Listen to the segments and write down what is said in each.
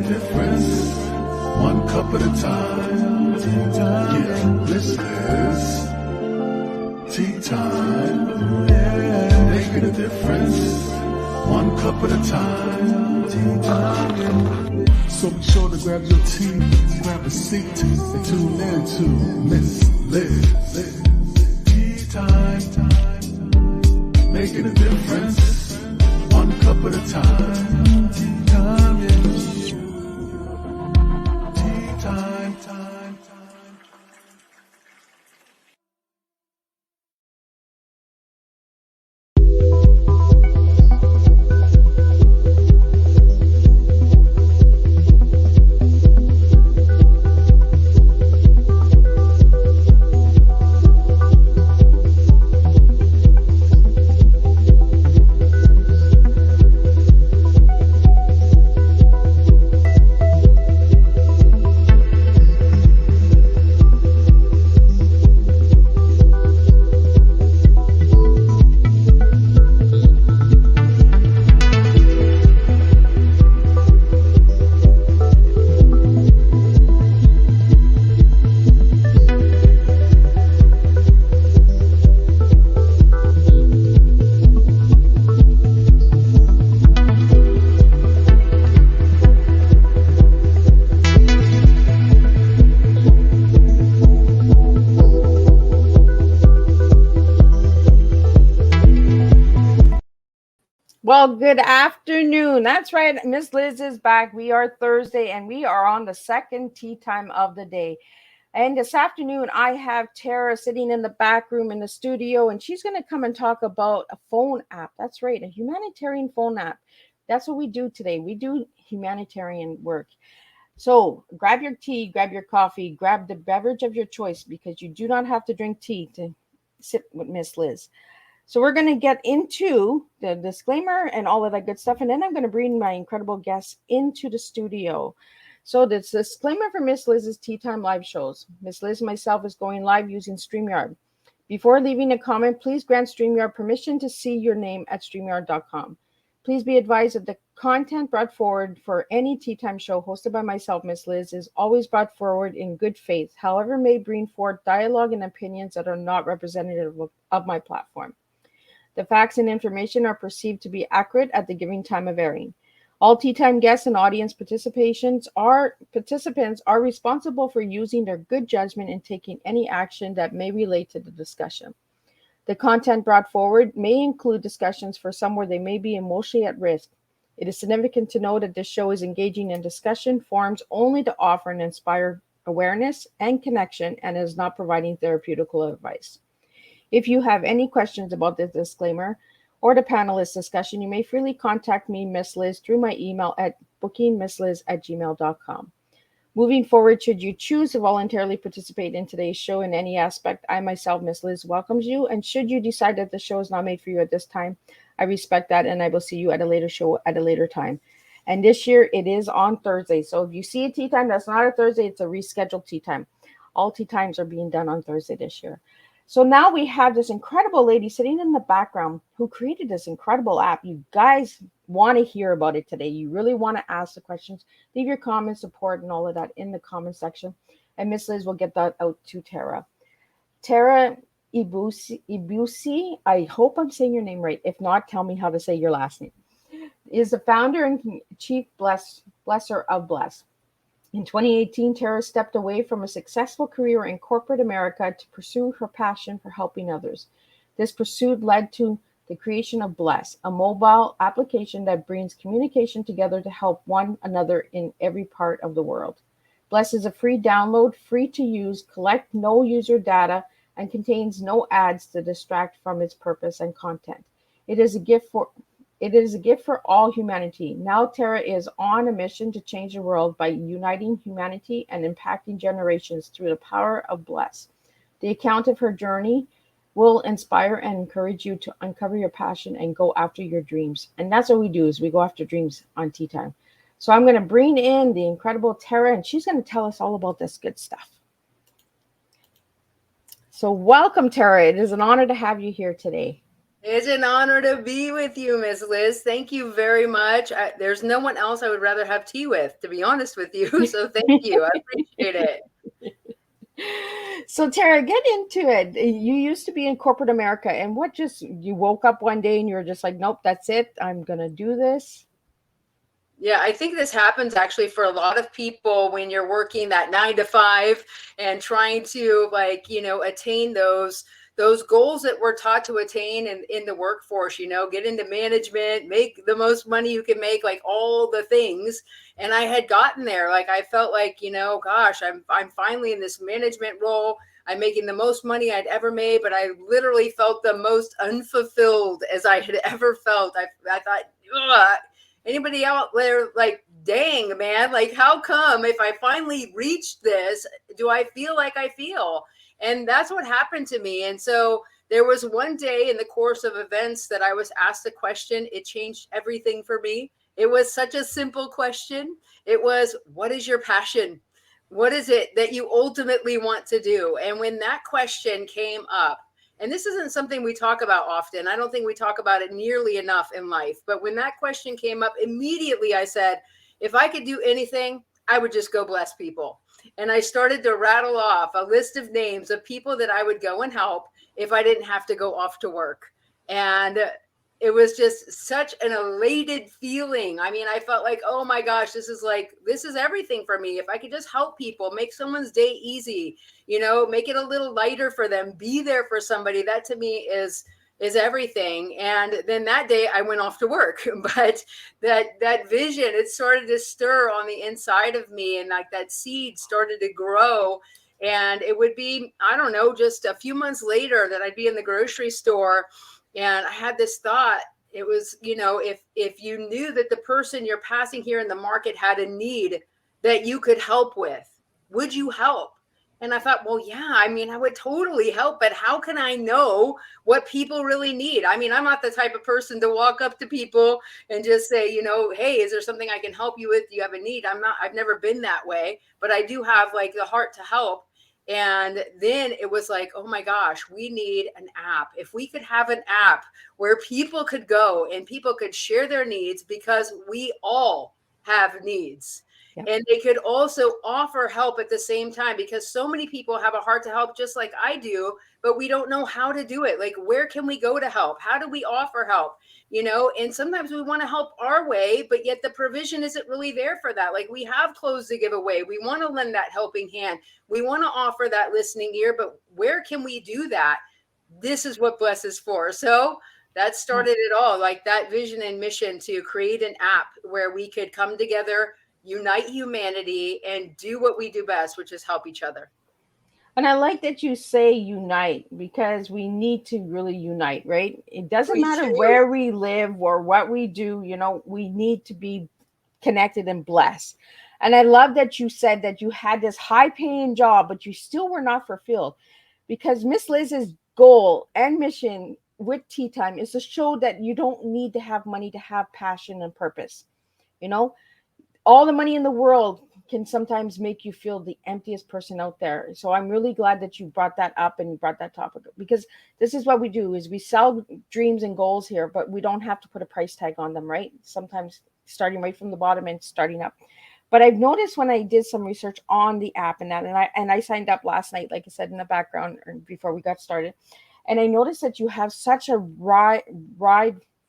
a difference, one cup at a time. Tea time. Yeah, this is tea time. Yeah, making a difference, one cup at a time. Tea time. So be sure to grab your tea, grab a seat, and tune in to Miss Liz. Tea time. Making a difference, one cup at a time. Tea time, yeah. Tea time, time. Well, good afternoon. That's right. Miss Liz is back. We are Thursday and we are on the second tea time of the day. And this afternoon, I have Tara sitting in the back room in the studio, and she's going to come and talk about a phone app. That's right, a humanitarian phone app. That's what we do today. We do humanitarian work. So grab your tea, grab your coffee, grab the beverage of your choice because you do not have to drink tea to sit with Miss Liz. So we're going to get into the disclaimer and all of that good stuff. And then I'm going to bring my incredible guests into the studio. So this disclaimer for Miss Liz's Tea Time live shows. Miss Liz and myself is going live using StreamYard. Before leaving a comment, please grant StreamYard permission to see your name at StreamYard.com. Please be advised that the content brought forward for any Tea Time show hosted by myself, Miss Liz, is always brought forward in good faith. However, may bring forth dialogue and opinions that are not representative of my platform. The facts and information are perceived to be accurate at the given time of airing. All Tea Time guests and audience participants are responsible for using their good judgment in taking any action that may relate to the discussion. The content brought forward may include discussions for some where they may be emotionally at risk. It is significant to know that this show is engaging in discussion forums only to offer and inspire awareness and connection and is not providing therapeutical advice. If you have any questions about this disclaimer or the panelist discussion, you may freely contact me, Miss Liz, through my email at bookingmissliz@gmail.com. Moving forward, should you choose to voluntarily participate in today's show in any aspect, I myself, Miss Liz, welcomes you. And should you decide that the show is not made for you at this time, I respect that and I will see you at a later show at a later time. And this year it is on Thursday. So if you see a tea time that's not a Thursday, it's a rescheduled tea time. All tea times are being done on Thursday this year. So now we have this incredible lady sitting in the background who created this incredible app. You guys want to hear about it today. You really want to ask the questions. Leave your comments, support, and all of that in the comment section. And Miss Liz will get that out to Tara. Tara Ibusi, I hope I'm saying your name right. If not, tell me how to say your last name. Is the founder and chief blesser of Bless. In 2018, Tara stepped away from a successful career in corporate America to pursue her passion for helping others. This pursuit led to the creation of Bless, a mobile application that brings communication together to help one another in every part of the world. Bless is a free download, free to use, collect no user data, and contains no ads to distract from its purpose and content. It is a gift for all humanity. Now Tara is on a mission to change the world by uniting humanity and impacting generations through the power of Bless. The account of her journey will inspire and encourage you to uncover your passion and go after your dreams. And that's what we do, is we go after dreams on Tea Time. So I'm going to bring in the incredible Tara, and she's going to tell us all about this good stuff. So welcome, Tara. It is an honor to have you here today. It's an honor to be with you, Miss Liz. Thank you very much. There's no one else I would rather have tea with, to be honest with you. So thank you. I appreciate it. So Tara, get into it. You used to be in corporate America, and what just you woke up one day and you were just like, nope, that's it. I'm gonna do this. Yeah, I think this happens actually for a lot of people when you're working that 9 to 5 and trying to, like, attain those goals that we're taught to attain in the workforce, get into management, make the most money you can make, like all the things. And I had gotten there. Like I felt like, gosh, I'm finally in this management role. I'm making the most money I'd ever made, but I literally felt the most unfulfilled as I had ever felt. I thought, ugh. Anybody out there, like, dang, man, like, how come if I finally reached this, do I feel like I feel? And that's what happened to me. And so there was one day in the course of events that I was asked a question. It changed everything for me. It was such a simple question. It was, what is your passion? What is it that you ultimately want to do? And when that question came up, and this isn't something we talk about often. I don't think we talk about it nearly enough in life. But when that question came up, immediately I said, if I could do anything, I would just go bless people. And I started to rattle off a list of names of people that I would go and help if I didn't have to go off to work. And it was just such an elated feeling. I mean, I felt like, oh my gosh, this is everything for me. If I could just help people, make someone's day easy, make it a little lighter for them, be there for somebody, that to me is everything. And then that day I went off to work. But that vision, it started to stir on the inside of me, and like that seed started to grow. And it would be, I don't know, just a few months later that I'd be in the grocery store, and I had this thought. It was, if you knew that the person you're passing here in the market had a need that you could help with, would you help? And I thought, well, yeah, I mean, I would totally help, but how can I know what people really need? I mean, I'm not the type of person to walk up to people and just say, hey, is there something I can help you with? Do you have a need? I've never been that way, but I do have like the heart to help. And then it was like, oh my gosh, we need an app. If we could have an app where people could go and people could share their needs, because we all have needs. Yeah. And they could also offer help at the same time, because so many people have a heart to help just like I do, but we don't know how to do it. Like, where can we go to help? How do we offer help? And sometimes we want to help our way, but yet the provision isn't really there for that. Like, we have clothes to give away. We want to lend that helping hand. We want to offer that listening ear, but where can we do that? This is what Bless is for. So that started it all, like that vision and mission to create an app where we could come together, unite humanity, and do what we do best, which is help each other. And I like that you say unite, because we need to really unite, right? It doesn't We matter do. where we live or what we do, we need to be connected and blessed. And I love that you said that you had this high paying job, but you still were not fulfilled, because Miss Liz's goal and mission with Tea Time is to show that you don't need to have money to have passion and purpose. You know, all the money in the world can sometimes make you feel the emptiest person out there. So I'm really glad that you brought that up and you brought that topic, because this is what we do is we sell dreams and goals here, but we don't have to put a price tag on them, right? Sometimes starting right from the bottom and starting up. But I've noticed when I did some research on the app and that, and I signed up last night, like I said in the background or before we got started, and I noticed that you have such a wide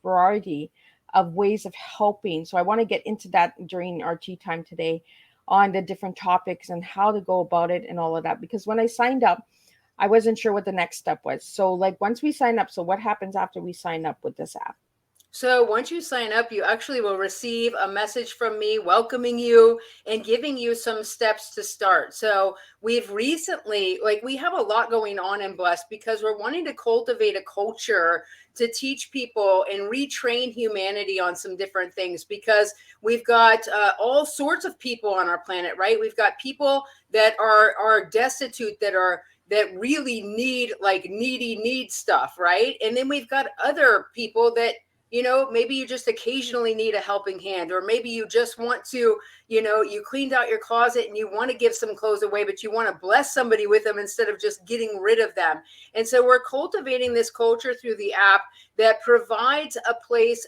variety of ways of helping. So I want to get into that during our tea time today on the different topics and how to go about it and all of that. Because when I signed up, I wasn't sure what the next step was. So like once we sign up, so what happens after we sign up with this app? So once you sign up, you actually will receive a message from me welcoming you and giving you some steps to start. So we've recently, like, we have a lot going on in Blessed because we're wanting to cultivate a culture to teach people and retrain humanity on some different things, because we've got all sorts of people on our planet, right? We've got people that are destitute, that really need, like, needy need stuff, right? And then we've got other people that maybe you just occasionally need a helping hand, or maybe you just want to, you cleaned out your closet and you want to give some clothes away, but you want to bless somebody with them instead of just getting rid of them. And so we're cultivating this culture through the app that provides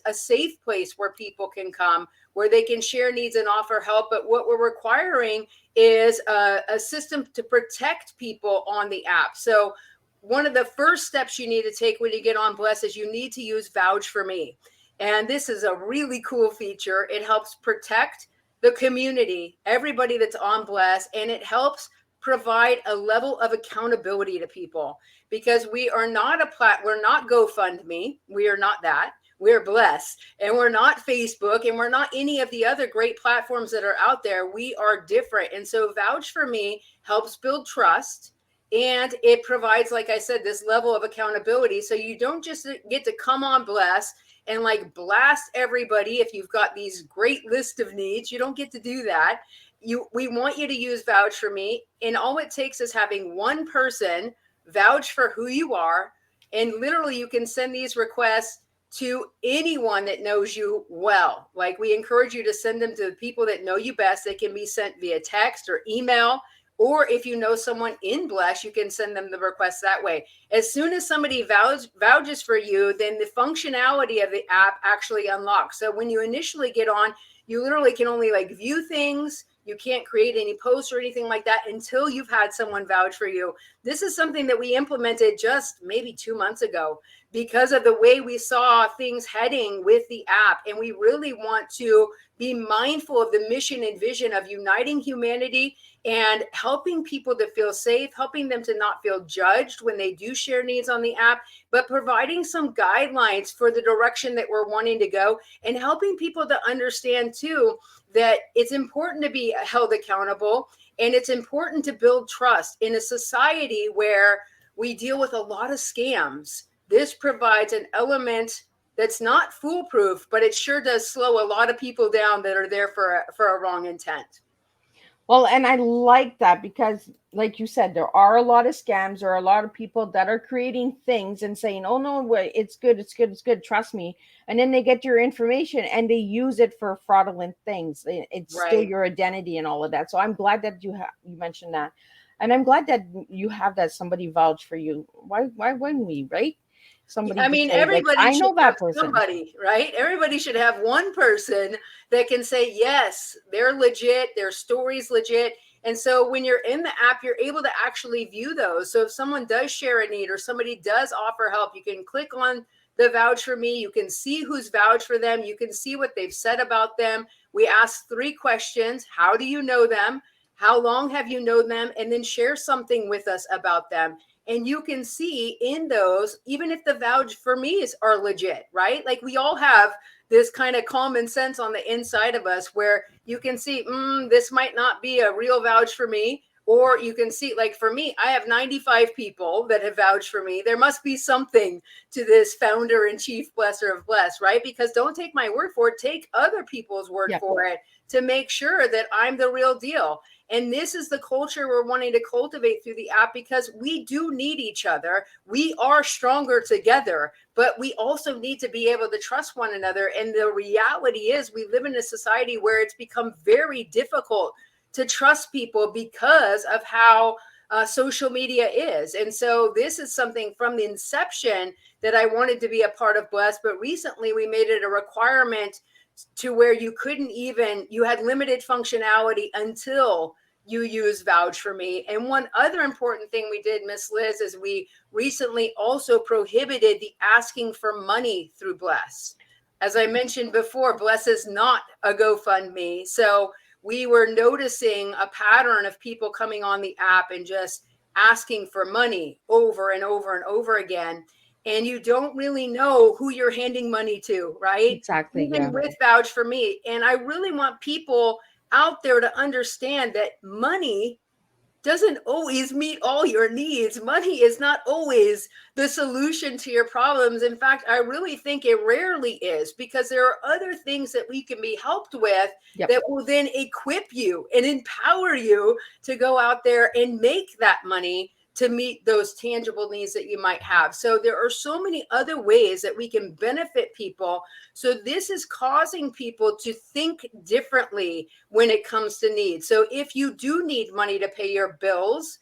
a safe place where people can come, where they can share needs and offer help. But what we're requiring is a system to protect people on the app. So one of the first steps you need to take when you get on Bless is you need to use Vouch for Me. And this is a really cool feature. It helps protect the community, everybody that's on Bless, and it helps provide a level of accountability to people, because we are not we're not GoFundMe. We are not that. We're Bless, and we're not Facebook, and we're not any of the other great platforms that are out there. We are different. And so Vouch for Me helps build trust. And it provides, like I said, this level of accountability. So you don't just get to come on Bless and like blast everybody. If you've got these great list of needs, you don't get to do that. We want you to use Vouch for Me. And all it takes is having one person vouch for who you are. And literally you can send these requests to anyone that knows you well. Like, we encourage you to send them to the people that know you best. They can be sent via text or email. Or if you know someone in Bless, you can send them the request that way. As soon as somebody vouches for you, then the functionality of the app actually unlocks. So when you initially get on, you literally can only view things. You can't create any posts or anything like that until you've had someone vouch for you. This is something that we implemented just maybe 2 months ago because of the way we saw things heading with the app. And we really want to be mindful of the mission and vision of uniting humanity and helping people to feel safe, helping them to not feel judged when they do share needs on the app, but providing some guidelines for the direction that we're wanting to go, and helping people to understand too that it's important to be held accountable, and it's important to build trust in a society where we deal with a lot of scams. This provides an element that's not foolproof, but it sure does slow a lot of people down that are there for a wrong intent. Well, and I like that because, like you said, there are a lot of scams. There are a lot of people that are creating things and saying, oh, no, it's good, it's good, it's good, trust me. And then they get your information and they use it for fraudulent things. It's Right. still your identity and all of that. So I'm glad that you mentioned that. And I'm glad that you have that somebody vouch for you. Why wouldn't we, right? Somebody, I mean, say, everybody I know should that have person. somebody, right? Everybody should have one person that can say, yes, they're legit, their story's legit. And so when you're in the app, you're able to actually view those. So if someone does share a need or somebody does offer help, you can click on the vouch for me. You can see who's vouched for them. You can see what they've said about them. We ask 3 questions. How do you know them? How long have you known them? And then share something with us about them. And you can see in those, even if the vouch for me's are legit, right? Like, we all have this kind of common sense on the inside of us where you can see, this might not be a real vouch for me. Or you can see, like for me, I have 95 people that have vouched for me. There must be something to this founder and chief blesser of Bless, right? Because don't take my word for it. Take other people's word for it to make sure that I'm the real deal. And this is the culture we're wanting to cultivate through the app, because we do need each other. We are stronger together, but we also need to be able to trust one another. And the reality is we live in a society where it's become very difficult to trust people because of how social media is. And so this is something from the inception that I wanted to be a part of Bless, but recently we made it a requirement to where you had limited functionality until you use vouch for me. And one other important thing we did, Miss Liz, is we recently also prohibited the asking for money through Bless. As I mentioned before, Bless is not a GoFundMe. So we were noticing a pattern of people coming on the app and just asking for money over and over and over again. And you don't really know who you're handing money to, right? Exactly. Even with vouch for me. And I really want people out there to understand that money doesn't always meet all your needs. Money is not always the solution to your problems. In fact, I really think it rarely is, because there are other things that we can be helped with that will then equip you and empower you to go out there and make that money to meet those tangible needs that you might have. So there are so many other ways that we can benefit people. So this is causing people to think differently when it comes to needs. So if you do need money to pay your bills,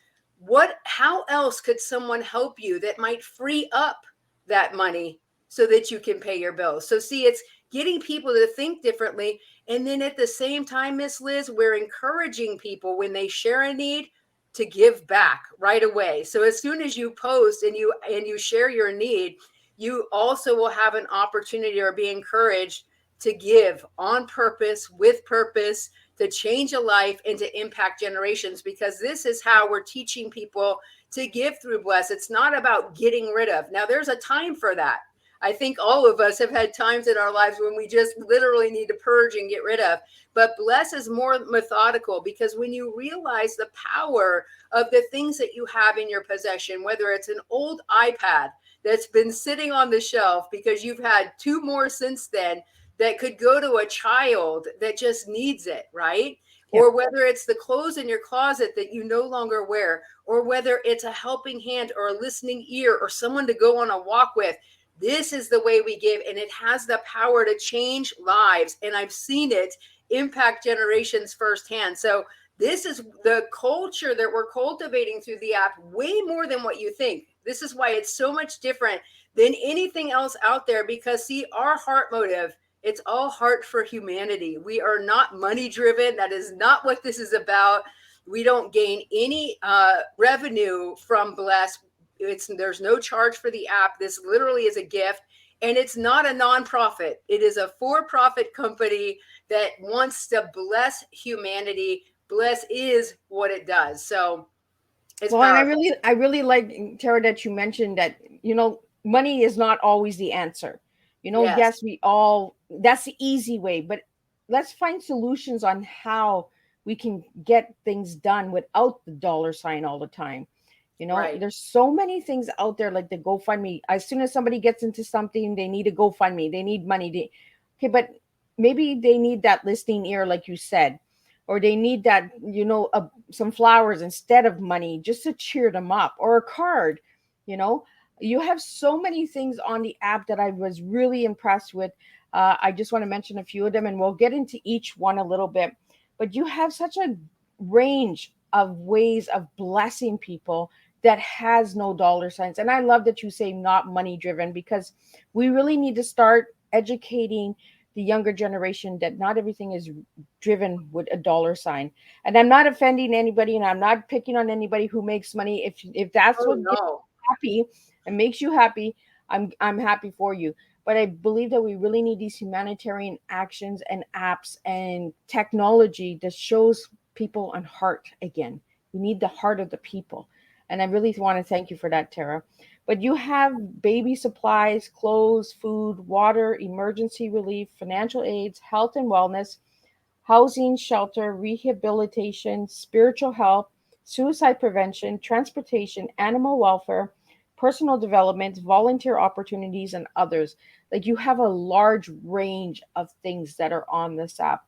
how else could someone help you that might free up that money so that you can pay your bills? So see, it's getting people to think differently. And then at the same time, Miss Liz, we're encouraging people when they share a need to give back right away. So as soon as you post and you share your need, you also will have an opportunity or be encouraged to give on purpose, with purpose, to change a life and to impact generations, because this is how we're teaching people to give through Bless. It's not about getting rid of. Now, there's a time for that. I think all of us have had times in our lives when we just literally need to purge and get rid of. But Bless is more methodical, because when you realize the power of the things that you have in your possession, whether it's an old iPad that's been sitting on the shelf because you've had two more since then that could go to a child that just needs it, right? Yep. Or whether it's the clothes in your closet that you no longer wear, or whether it's a helping hand or a listening ear or someone to go on a walk with. This is the way we give, and it has the power to change lives. And I've seen it impact generations firsthand. So this is the culture that we're cultivating through the app, way more than what you think. This is why it's so much different than anything else out there, because see, our heart motive, it's all heart for humanity. We are not money driven. That is not what this is about. We don't gain any revenue from Bless. There's no charge for the app. This literally is a gift, and it's not a nonprofit. It is a for-profit company that wants to bless humanity. Bless is what it does. So it's well, powerful. And I really like, Tara, that you mentioned that, money is not always the answer. Yes, that's the easy way, but let's find solutions on how we can get things done without the dollar sign all the time. Right. There's so many things out there, like the GoFundMe. As soon as somebody gets into something, they need a GoFundMe. They need money. Okay, but maybe they need that listening ear, like you said, or they need that, some flowers instead of money, just to cheer them up, or a card. You have so many things on the app that I was really impressed with. I just want to mention a few of them, and we'll get into each one a little bit. But you have such a range of ways of blessing people that has no dollar signs. And I love that you say not money driven, because we really need to start educating the younger generation that not everything is driven with a dollar sign. And I'm not offending anybody, and I'm not picking on anybody who makes money. If that's what gets you happy and makes you happy, I'm happy for you. But I believe that we really need these humanitarian actions and apps and technology that shows people on heart again. We need the heart of the people. And I really want to thank you for that, Tara. But you have baby supplies, clothes, food, water, emergency relief, financial aids, health and wellness, housing, shelter, rehabilitation, spiritual help, suicide prevention, transportation, animal welfare, personal development, volunteer opportunities, and others. Like, you have a large range of things that are on this app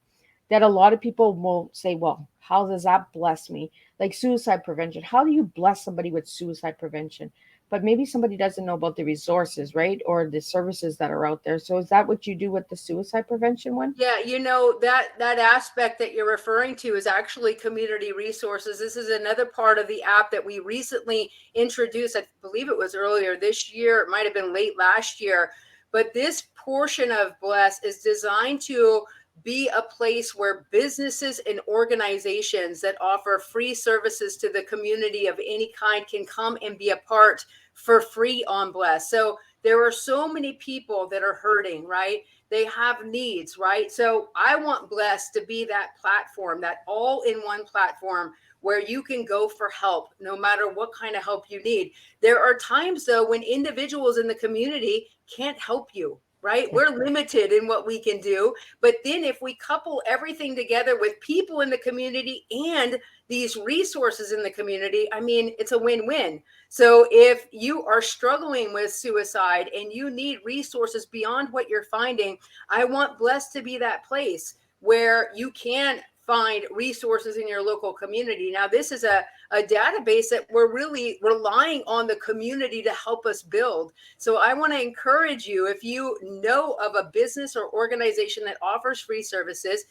that a lot of people will say, well, how does that bless me? Like suicide prevention. How do you bless somebody with suicide prevention? But maybe somebody doesn't know about the resources, right? Or the services that are out there. So is that what you do with the suicide prevention one? Yeah, that aspect that you're referring to is actually community resources. This is another part of the app that we recently introduced. I believe it was earlier this year. It might have been late last year. But this portion of Bless is designed to be a place where businesses and organizations that offer free services to the community of any kind can come and be a part for free on Bless. So there are so many people that are hurting, right? They have needs, right? So I want Bless to be that platform, that all-in-one platform where you can go for help, no matter what kind of help you need. There are times, though, when individuals in the community can't help you, right? We're limited in what we can do. But then if we couple everything together with people in the community and these resources in the community, I mean, it's a win-win. So if you are struggling with suicide and you need resources beyond what you're finding, I want Bless to be that place where you can find resources in your local community. Now, this is a database that we're really relying on the community to help us build. So I want to encourage you, if you know of a business or organization that offers free services,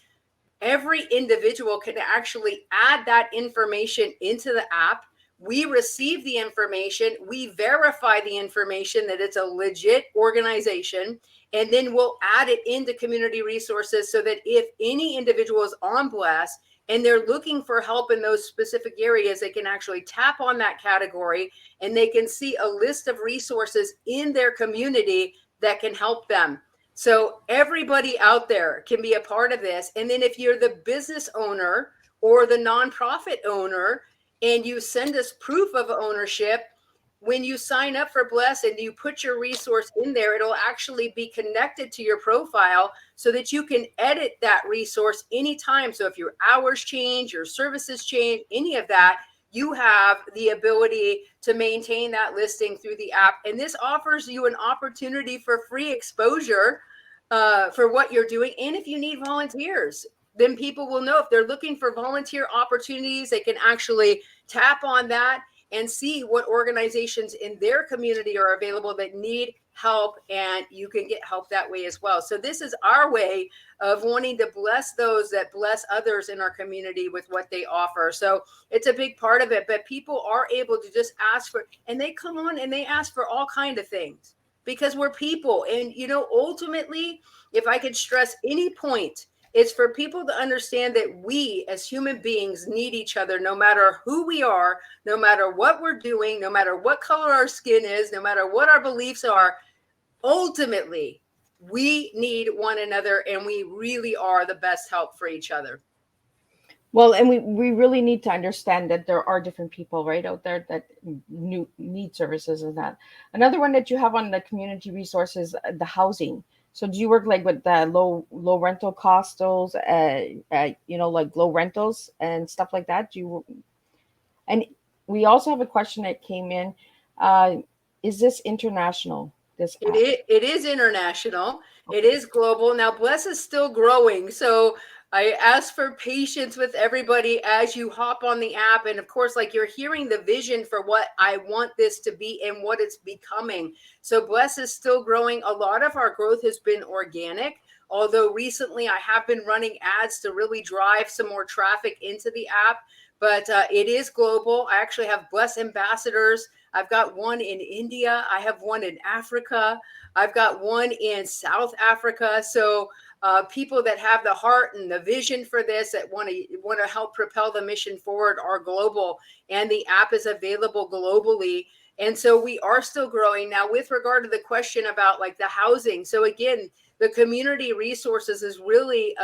every individual can actually add that information into the app. We receive the information, we verify the information that it's a legit organization, and then we'll add it into community resources so that if any individual is on Bless and they're looking for help in those specific areas, they can actually tap on that category and they can see a list of resources in their community that can help them. So everybody out there can be a part of this. And then if you're the business owner or the nonprofit owner and you send us proof of ownership, when you sign up for Bless and you put your resource in there, it'll actually be connected to your profile so that you can edit that resource anytime. So if your hours change, your services change, any of that, you have the ability to maintain that listing through the app. And this offers you an opportunity for free exposure for what you're doing. And if you need volunteers, then people will know if they're looking for volunteer opportunities, they can actually tap on that and see what organizations in their community are available that need help, and you can get help that way as well. So this is our way of wanting to bless those that bless others in our community with what they offer. So it's a big part of it, but people are able to just ask for, and they come on and they ask for all kinds of things because we're people. And, you know, ultimately, if I could stress any point, it's for people to understand that we as human beings need each other, no matter who we are, no matter what we're doing, no matter what color our skin is, no matter what our beliefs are. Ultimately, we need one another, and we really are the best help for each other. Well, and we really need to understand that there are different people right out there that need services and that. Another one that you have on the community resources, the housing. So do you work like with the low rental costs, those, you know, like low rentals and stuff like that? And we also have a question that came in. Is this international? This app? It is international. It is global. Now, Bless is still growing. So I ask for patience with everybody as you hop on the app. And of course, like you're hearing the vision for what I want this to be and what it's becoming. So Bless is still growing. A lot of our growth has been organic. Although recently I have been running ads to really drive some more traffic into the app. But it is global. I actually have Bless ambassadors. I've got one in India. I have one in Africa. I've got one in South Africa. So people that have the heart and the vision for this, that want to help propel the mission forward, are global, and the app is available globally. And so we are still growing. Now, with regard to the question about like the housing, so again, the community resources is really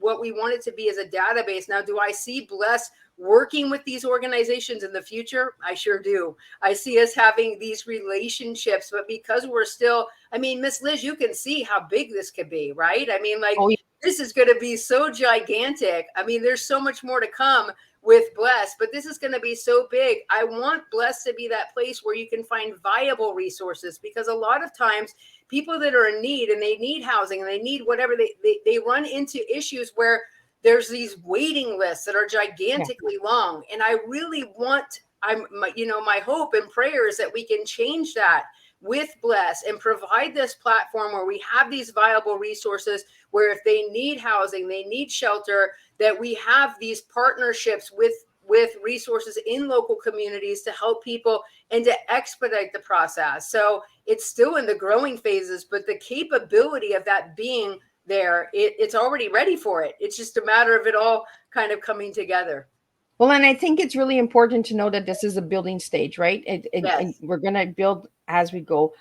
what we want it to be as a database. Now, do I see Bless working with these organizations in the future? I sure do. I see us having these relationships, but because we're still, I mean, Miss Liz, you can see how big this could be, right? I mean, like, Oh, yeah. This is going to be so gigantic. I mean, there's so much more to come with Bless, but this is going to be so big. I want Bless to be that place where you can find viable resources, because a lot of times people that are in need and they need housing and they need whatever, they run into issues where there's these waiting lists that are gigantically long. And I really want, my hope and prayer is that we can change that with Bless and provide this platform where we have these viable resources, where if they need housing, they need shelter, that we have these partnerships with resources in local communities to help people and to expedite the process. So it's still in the growing phases, but the capability of that being there, it's already ready for it. It's just a matter of it all kind of coming together. Well, and I think it's really important to know that this is a building stage, right? Yes. We're going to build as we go.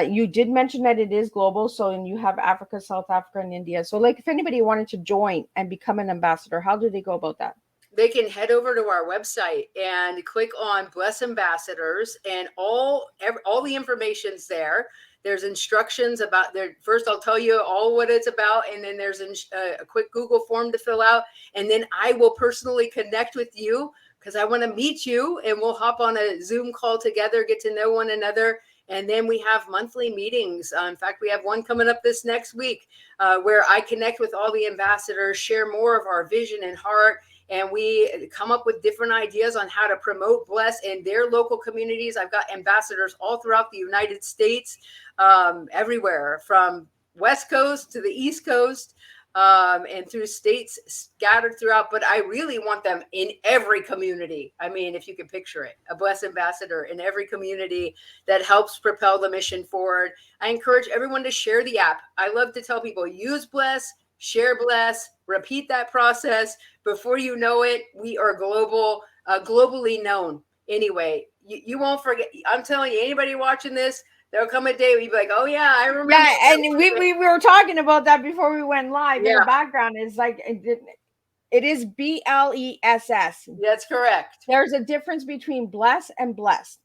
You did mention that it is global. So, and you have Africa, South Africa, and India. So like if anybody wanted to join and become an ambassador, how do they go about that? They can head over to our website and click on Bless Ambassadors, and all the information's there. There's instructions about there. First, I'll tell you all what it's about, and then there's a quick Google form to fill out. And then I will personally connect with you because I want to meet you, and we'll hop on a Zoom call together, get to know one another. And then we have monthly meetings. In fact, we have one coming up this next week where I connect with all the ambassadors, share more of our vision and heart, and we come up with different ideas on how to promote Bless in their local communities. I've got ambassadors all throughout the United States, everywhere from West Coast to the East Coast, and through states scattered throughout. But I really want them in every community. I mean, if you can picture it, a Bless ambassador in every community that helps propel the mission forward. I encourage everyone to share the app. I love to tell people, use Bless, share Bless, repeat that process. Before you know it, we are globally known. Anyway, you won't forget. I'm telling you, anybody watching this, there'll come a day where you'll be like, oh yeah, I remember. Yeah, and we were talking about that before we went live. Yeah. In the background is like it is BLESS. That's correct. There's a difference between bless and blessed.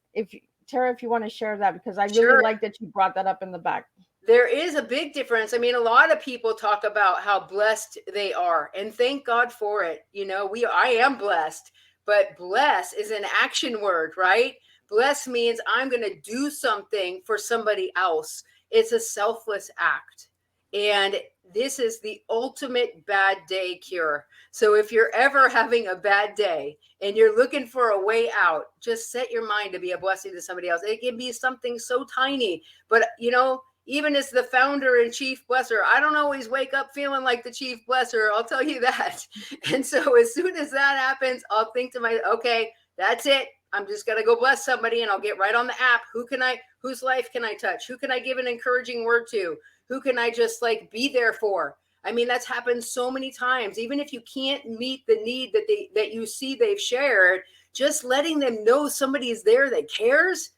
Tara, if you want to share that, because I really Sure. like that you brought that up in the back. There is a big difference. I mean, a lot of people talk about how blessed they are, and thank God for it. You know, I am blessed, but bless is an action word, right? Bless means I'm going to do something for somebody else. It's a selfless act. And this is the ultimate bad day cure. So if you're ever having a bad day and you're looking for a way out, just set your mind to be a blessing to somebody else. It can be something so tiny, but you know, even as the founder and chief blesser, I don't always wake up feeling like the chief blesser. I'll tell you that. And so as soon as that happens, I'll think to myself, okay, that's it. I'm just going to go bless somebody, and I'll get right on the app. Whose life can I touch? Who can I give an encouraging word to? Who can I just like be there for? I mean, that's happened so many times. Even if you can't meet the need that you see they've shared, just letting them know somebody is there that cares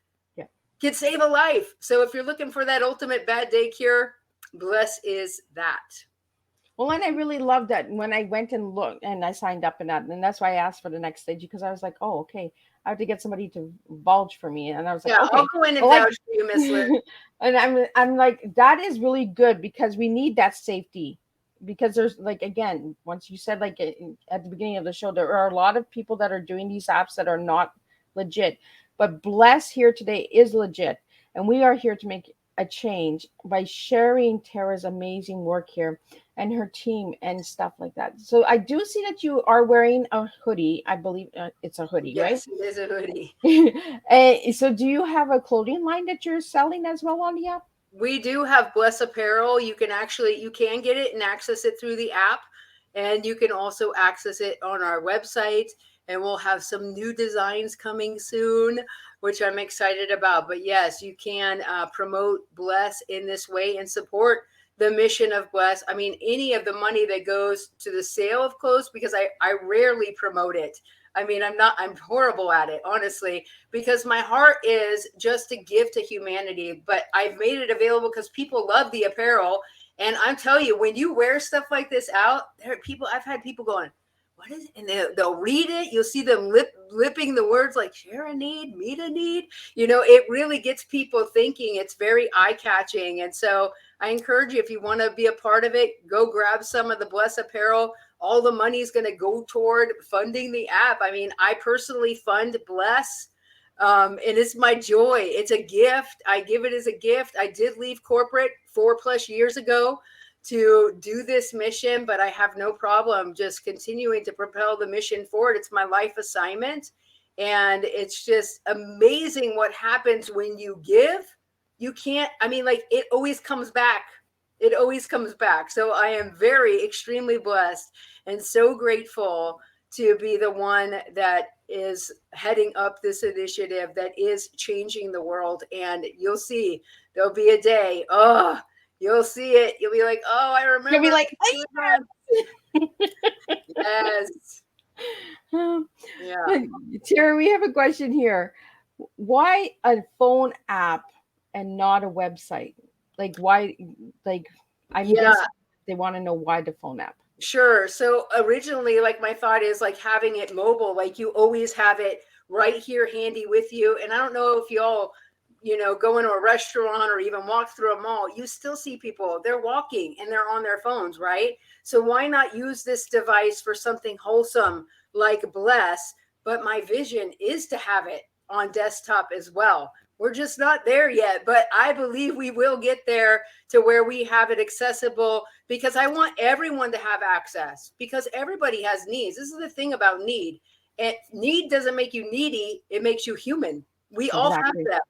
can save a life. So if you're looking for that ultimate bad day cure, Bless is that. Well, and I really loved that when I went and looked and I signed up in that. And that's why I asked for the next stage, because I was like, oh, okay, I have to get somebody to vouch for me. And I was like, Yeah, okay. I'll go in and vouch for you, Miss Liz. And I'm like, that is really good, because we need that safety. Because there's like, again, once you said like at the beginning of the show, there are a lot of people that are doing these apps that are not legit. But Bless here today is legit. And we are here to make a change by sharing Tara's amazing work here and her team and stuff like that. So I do see that you are wearing a hoodie. I believe it's a hoodie, Yes, right? it is a hoodie. So do you have a clothing line that you're selling as well on the app? We do have Bless apparel. You can get it and access it through the app. And you can also access it on our website. And we'll have some new designs coming soon, which I'm excited about. But yes, you can promote Bless in this way and support the mission of Bless. I mean, any of the money that goes to the sale of clothes, because I rarely promote it. I mean, I'm horrible at it, honestly, because my heart is just to give to humanity. But I've made it available because people love the apparel. And I'm telling you, when you wear stuff like this out, I've had people going, what is it? And they'll read it. You'll see them lipping the words like share a need, meet a need. You know, it really gets people thinking. It's very eye-catching. And so I encourage you, if you want to be a part of it, go grab some of the Bless apparel. All the money is going to go toward funding the app. I mean, I personally fund Bless. And it's my joy. It's a gift. I give it as a gift. I did leave corporate 4+ years ago to do this mission, but I have no problem just continuing to propel the mission forward. It's my life assignment. And it's just amazing what happens when you give. It always comes back. It always comes back. So I am extremely blessed and so grateful to be the one that is heading up this initiative that is changing the world. And you'll see, there'll be a day, you'll see it. You'll be like, oh, I remember. You'll be like, yes. Yeah. Tara, we have a question here. Why a phone app and not a website? Like, why? Like, I guess they want to know why the phone app. Sure. So originally, like, my thought is like having it mobile, like you always have it right here handy with you. And I don't know if y'all, go into a restaurant or even walk through a mall, you still see people, they're walking and they're on their phones, right? So why not use this device for something wholesome like Bless? But my vision is to have it on desktop as well. We're just not there yet, but I believe we will get there to where we have it accessible, because I want everyone to have access, because everybody has needs. This is the thing about need. And need doesn't make you needy. It makes you human. We all have Exactly. them.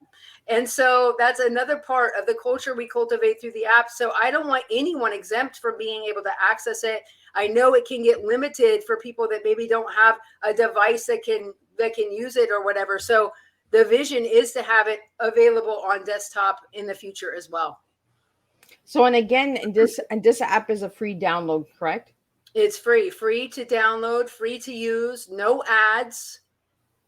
And so that's another part of the culture we cultivate through the app. So I don't want anyone exempt from being able to access it. I know it can get limited for people that maybe don't have a device that can use it or whatever. So the vision is to have it available on desktop in the future as well. So, and again, this app is a free download, correct? It's free to download, free to use, no ads.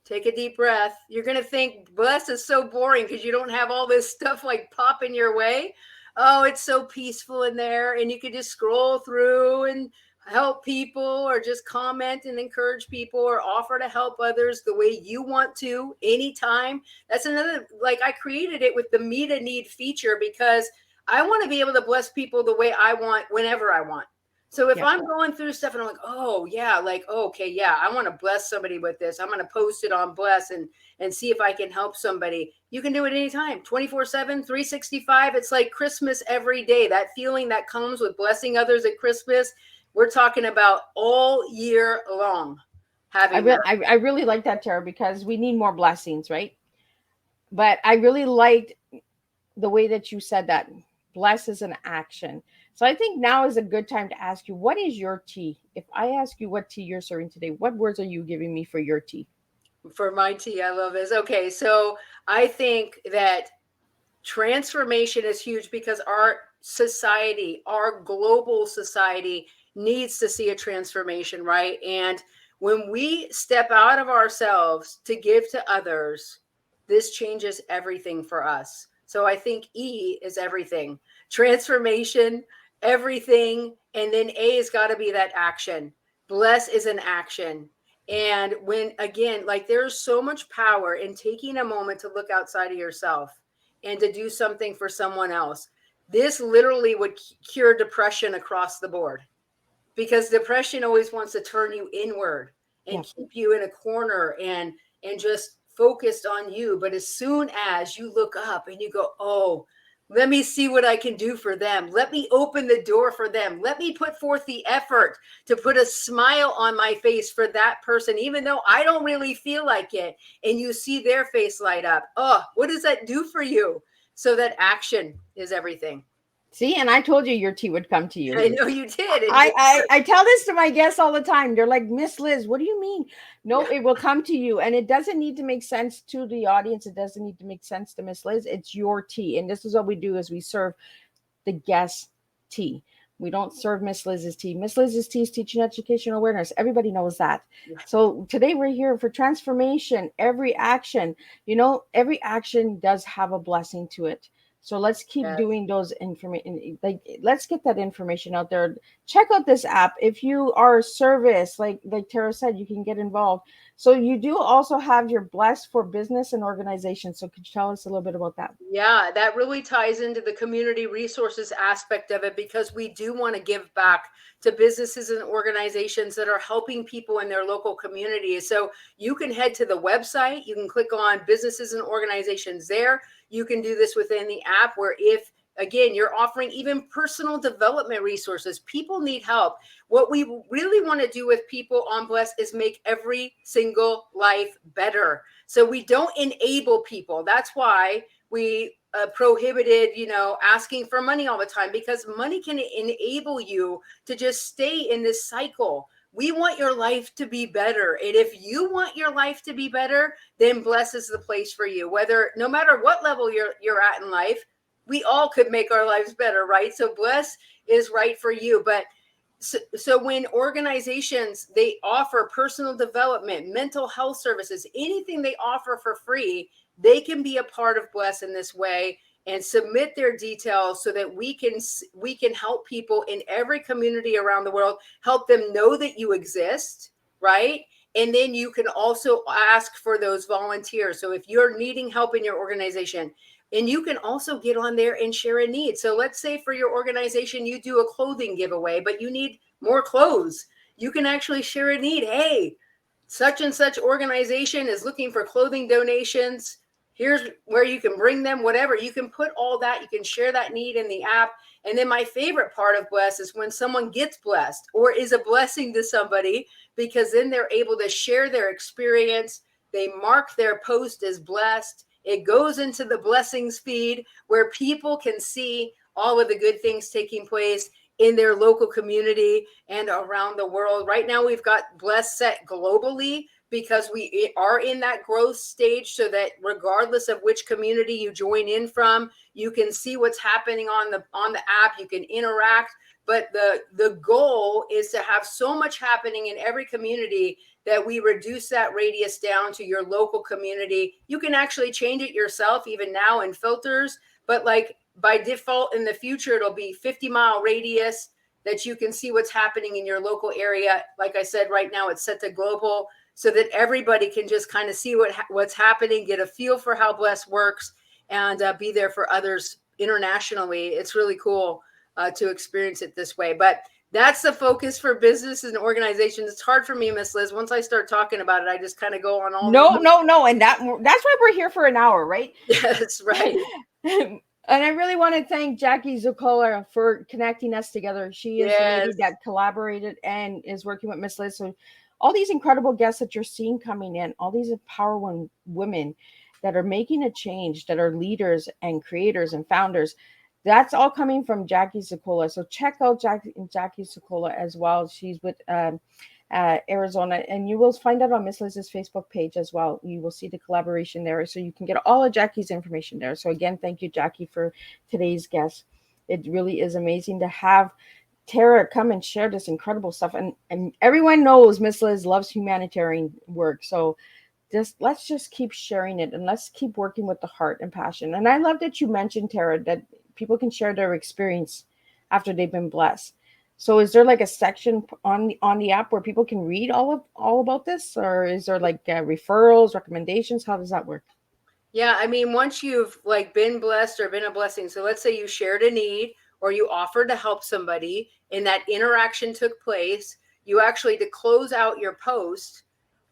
Take a deep breath. You're going to think Bless is so boring because you don't have all this stuff like popping your way. Oh, it's so peaceful in there. And you can just scroll through and help people, or just comment and encourage people, or offer to help others the way you want to anytime. That's another, like, I created it with the meet a need feature because I want to be able to bless people the way I want, whenever I want. So if I'm going through stuff and I'm like, oh yeah, like, oh, okay, yeah, I want to bless somebody with this. I'm going to post it on Bless and see if I can help somebody. You can do it anytime, 24/7, 365. It's like Christmas every day. That feeling that comes with blessing others at Christmas, we're talking about all year long. I really like that, Tara, because we need more blessings, right? But I really liked the way that you said that bless is an action. So I think now is a good time to ask you, what is your tea? If I ask you what tea you're serving today, what words are you giving me for your tea? For my tea, I love this. Okay, so I think that transformation is huge because our society, our global society, needs to see a transformation, right? And when we step out of ourselves to give to others, this changes everything for us. So I think E is everything. Transformation, everything. And then A has got to be that action. Bless is an action. And when, again, like, there's so much power in taking a moment to look outside of yourself and to do something for someone else. This literally would cure depression across the board, because depression always wants to turn you inward and keep you in a corner and just focused on you. But as soon as you look up and you go, oh, let me see what I can do for them. Let me open the door for them. Let me put forth the effort to put a smile on my face for that person, even though I don't really feel like it. And you see their face light up. Oh, what does that do for you? So that action is everything. See, and I told you your tea would come to you. I know you did. I tell this to my guests all the time. They're like, Miss Liz, what do you mean? No, it will come to you. And it doesn't need to make sense to the audience. It doesn't need to make sense to Miss Liz. It's your tea. And this is what we do, is we serve the guest tea. We don't serve Miss Liz's tea. Miss Liz's tea is teaching educational awareness. Everybody knows that. So today we're here for transformation. Every action, every action does have a blessing to it. So let's keep doing those information. Like, let's get that information out there. Check out this app. If you are a service, like Tara said, you can get involved. So you do also have your Bless for business and organization. So could you tell us a little bit about that? Yeah, that really ties into the community resources aspect of it, because we do want to give back to businesses and organizations that are helping people in their local communities. So you can head to the website, you can click on businesses and organizations there. You can do this within the app, where if, again, you're offering even personal development resources, people need help. What we really want to do with people on Bless is make every single life better. So we don't enable people. That's why we prohibited, asking for money all the time, because money can enable you to just stay in this cycle. We want your life to be better. And if you want your life to be better, then Bless is the place for you. No matter what level you're at in life, we all could make our lives better, right? So Bless is right for you. But so when organizations, they offer personal development, mental health services, anything they offer for free, they can be a part of Bless in this way and submit their details so that we can help people in every community around the world, help them know that you exist, right? And then you can also ask for those volunteers. So if you're needing help in your organization, and you can also get on there and share a need. So let's say for your organization, you do a clothing giveaway, but you need more clothes. You can actually share a need. Hey, such and such organization is looking for clothing donations. here's where you can bring them, whatever. You can put all that, you can share that need in the app. And then my favorite part of Bless is when someone gets blessed or is a blessing to somebody, because then they're able to share their experience. They mark their post as blessed. It goes into the blessings feed where people can see all of the good things taking place in their local community and around the world. Right now, we've got Bless set globally because we are in that growth stage, so that regardless of which community you join in from, you can see what's happening on the app. You can interact. But the goal is to have so much happening in every community that we reduce that radius down to your local community. You can actually change it yourself even now in filters, but like by default in the future, it'll be 50-mile radius that you can see what's happening in your local area. Like I said, right now it's set to global so that everybody can just kind of see what's happening, get a feel for how Bless works, and be there for others internationally. It's really cool to experience it this way. But that's the focus for businesses and organizations. It's hard for me, Miss Liz. Once I start talking about it, I just kind of go on all. No. And that's why we're here for an hour, right? That's right. And I really want to thank Jackie Zuccola for connecting us together. She is the lady that collaborated and is working with Miss Liz. So all these incredible guests that you're seeing coming in, all these empowering women that are making a change, that are leaders and creators and founders, that's all coming from Jackie Zuccola. So check out Jackie Zuccola as well. She's with Arizona, and you will find out on Miss Liz's Facebook page as well. You will see the collaboration there, so you can get all of Jackie's information there. So again, thank you, Jackie, for today's guest. It really is amazing to have Tara come and share this incredible stuff. And everyone knows Miss Liz loves humanitarian work. So let's just keep sharing it, and let's keep working with the heart and passion. And I love that you mentioned, Tara, that people can share their experience after they've been blessed. So is there like a section on the app where people can read all about this, or is there like referrals, recommendations? How does that work? Yeah, I mean, once you've like been blessed or been a blessing, so let's say you shared a need or you offered to help somebody and that interaction took place, you actually, to close out your post,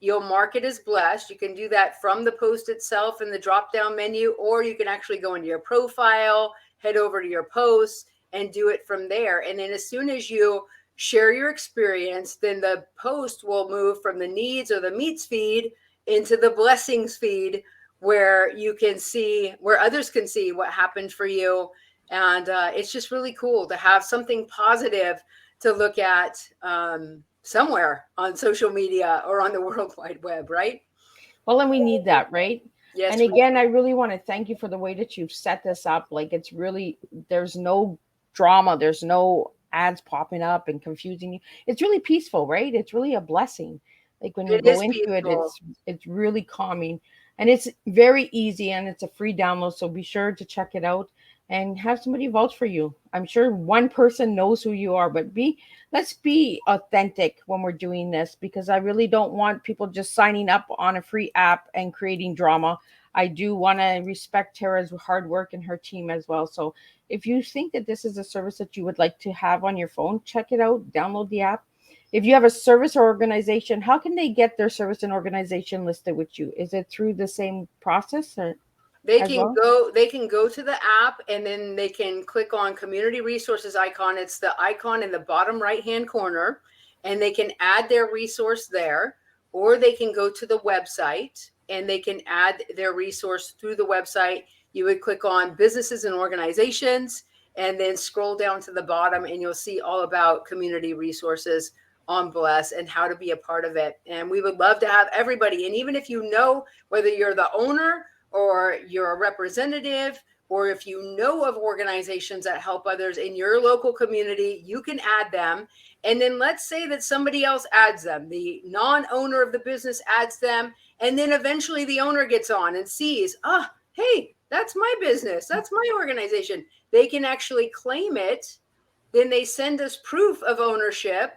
you'll mark it as blessed. You can do that from the post itself in the drop-down menu, or you can actually go into your profile, head over to your posts, and do it from there. And then as soon as you share your experience, then the post will move from the needs or the meets feed into the blessings feed, where you can see, where others can see what happened for you. And it's just really cool to have something positive to look at somewhere on social media or on the World Wide Web, right? Well, and we need that, right? Yes. And again, I really want to thank you for the way that you've set this up. Like, it's really, there's no drama, there's no ads popping up and confusing you. It's really peaceful, right? It's really a blessing. Like when you go into it, it's really calming, and it's very easy, and it's a free download. So be sure to check it out and have somebody vouch for you. I'm sure one person knows who you are, but let's be authentic when we're doing this, because I really don't want people just signing up on a free app and creating drama. I do want to respect Tara's hard work and her team as well. So if you think that this is a service that you would like to have on your phone, check it out, download the app. If you have a service or organization, how can they get their service and organization listed with you? Is it through the same process? Or they can go to the app, and then they can click on community resources icon. It's the icon in the bottom right-hand corner, and they can add their resource there, or they can go to the website and they can add their resource through the website. You would click on businesses and organizations and then scroll down to the bottom, and you'll see all about community resources on Bless and how to be a part of it. And we would love to have everybody. And even if you know, whether you're the owner or you're a representative, or if you know of organizations that help others in your local community, you can add them. And then let's say that somebody else adds them. The non-owner of the business adds them. And then eventually the owner gets on and sees, hey, that's my business. That's my organization. They can actually claim it. Then they send us proof of ownership,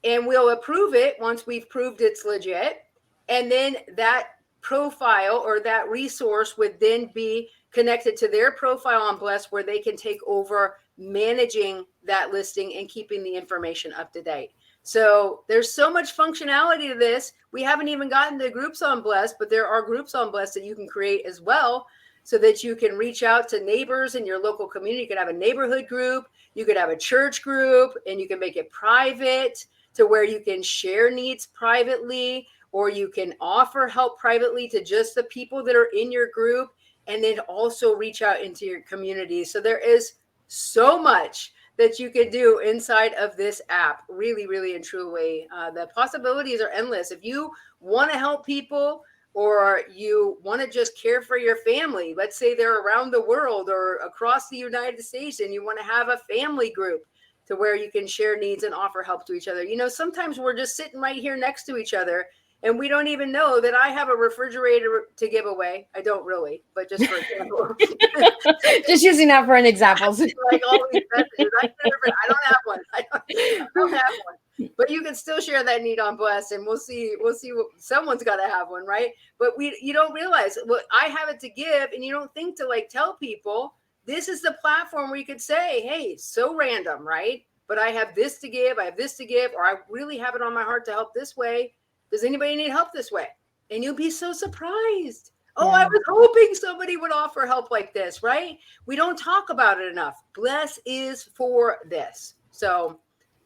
and we'll approve it once we've proved it's legit. And then that profile or that resource would then be connected to their profile on Bless, where they can take over managing that listing and keeping the information up to date. So there's so much functionality to this. We haven't even gotten to groups on Bless, but there are groups on Bless that you can create as well, so that you can reach out to neighbors in your local community. You can have a neighborhood group, you could have a church group, and you can make it private to where you can share needs privately, or you can offer help privately to just the people that are in your group, and then also reach out into your community. So there is so much that you can do inside of this app. Really, really and truly, the possibilities are endless. If you want to help people, or you want to just care for your family, let's say they're around the world or across the United States, and you want to have a family group to where you can share needs and offer help to each other. You know, sometimes we're just sitting right here next to each other, and we don't even know that I have a refrigerator to give away. I don't really, but just for example. Just using that for an example. Like all these messages. I don't have one. I don't have one. But you can still share that need on Bless, and we'll see what someone's got to have one, right? But you don't realize, well, I have it to give, and you don't think to like tell people this is the platform where you could say, hey, so random, right? But I have this to give, I have this to give, or I really have it on my heart to help this way. Does anybody need help this way? And you'll be so surprised. Oh, I was hoping somebody would offer help like this, right? We don't talk about it enough. Bless is for this. So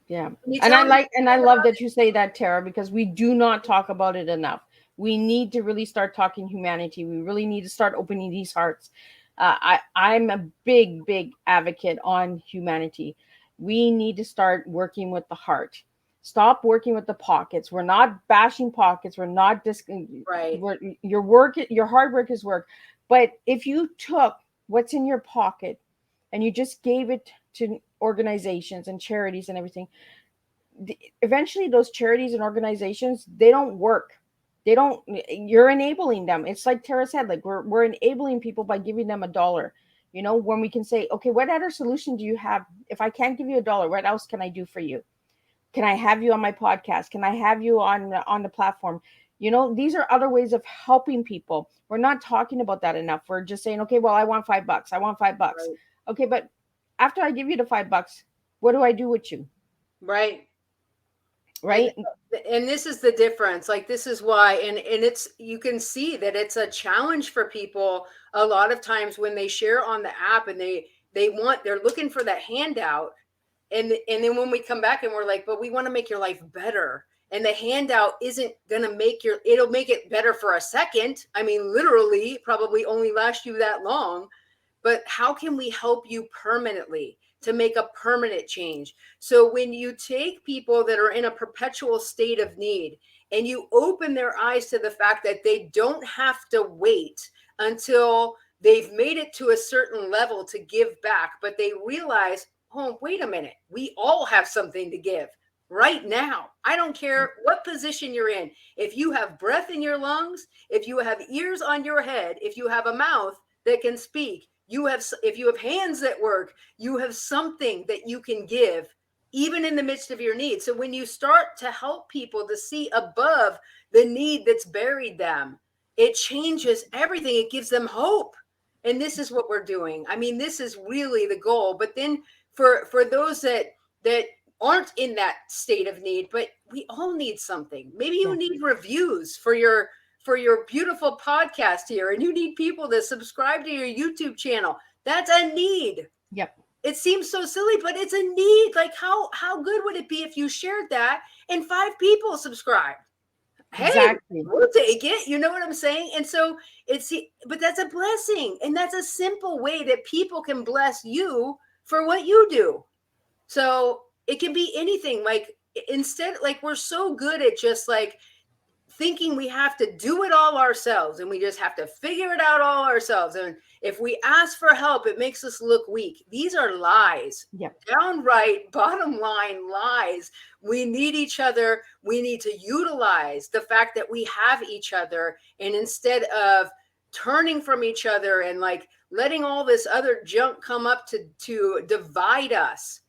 yeah. And I love that you say that, Tara, because we do not talk about it enough. We need to really start talking humanity. We really need to start opening these hearts. I'm a big advocate on humanity. We need to start working with the heart. Stop working with the pockets. We're not bashing pockets. We're not right. Your hard work is work. But if you took what's in your pocket and you just gave it to organizations and charities and everything, eventually those charities and organizations, they don't work. You're enabling them. It's like Tara said, like we're enabling people by giving them $1. You know, when we can say, okay, what other solution do you have? If I can't give you $1, what else can I do for you? Can I have you on my podcast? Can I have you on the platform? You know, these are other ways of helping people. We're not talking about that enough. We're just saying, okay, well, I want $5. I want $5. Right. Okay, but after I give you the $5, what do I do with you? Right. Right. And this is the difference. Like, this is why, and it's, you can see that it's a challenge for people a lot of times when they share on the app, and they're looking for that handout. And then when we come back and we're like, but we want to make your life better. And the handout isn't going to it'll make it better for a second. I mean, literally probably only last you that long, but how can we help you permanently to make a permanent change? So when you take people that are in a perpetual state of need and you open their eyes to the fact that they don't have to wait until they've made it to a certain level to give back, but they realize, oh, wait a minute, we all have something to give right now. I don't care what position you're in. If you have breath in your lungs, if you have ears on your head, if you have a mouth that can speak, if you have hands that work, you have something that you can give, even in the midst of your need. So when you start to help people to see above the need that's buried them, it changes everything. It gives them hope. And this is what we're doing. I mean, this is really the goal. But then for those that aren't in that state of need, but we all need something. Maybe you need reviews for your beautiful podcast here, and you need people to subscribe to your YouTube channel. That's a need. Yep. It seems so silly, but it's a need. Like, how good would it be if you shared that and 5 people subscribed? Hey, exactly. We'll take it. You know what I'm saying? And so but that's a blessing. And that's a simple way that people can bless you for what you do. So it can be anything. Like, instead, like, we're so good at just like thinking we have to do it all ourselves, and we just have to figure it out all ourselves. And if we ask for help, it makes us look weak. These are lies. Yep. Downright bottom line lies. We need each other. We need to utilize the fact that we have each other. And instead of turning from each other and like letting all this other junk come up to divide us,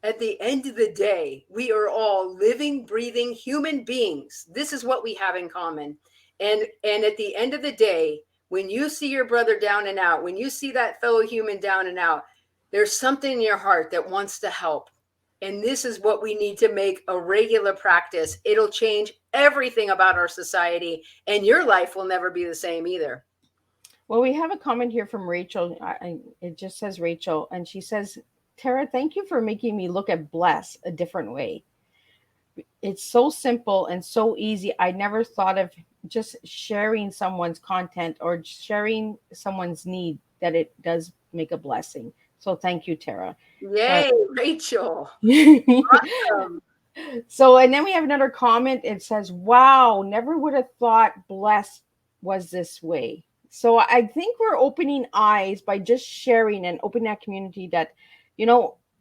at the end of the day, we are all living, breathing human beings. This is what we have in common. And at the end of the day, when you see your brother down and out, when you see that fellow human down and out, there's something in your heart that wants to help. And this is what we need to make a regular practice. It'll change everything about our society, and your life will never be the same either. Well, we have a comment here from Rachel. It just says Rachel, and she says, Tara, thank you for making me look at bless a different way. It's so simple and so easy. I never thought of just sharing someone's content or sharing someone's need, that it does make a blessing. So thank you, Tara. Yay, Rachel. Awesome. So, and then we have another comment. It says, wow, never would have thought blessed was this way. So I think we're opening eyes by just sharing and opening that community that,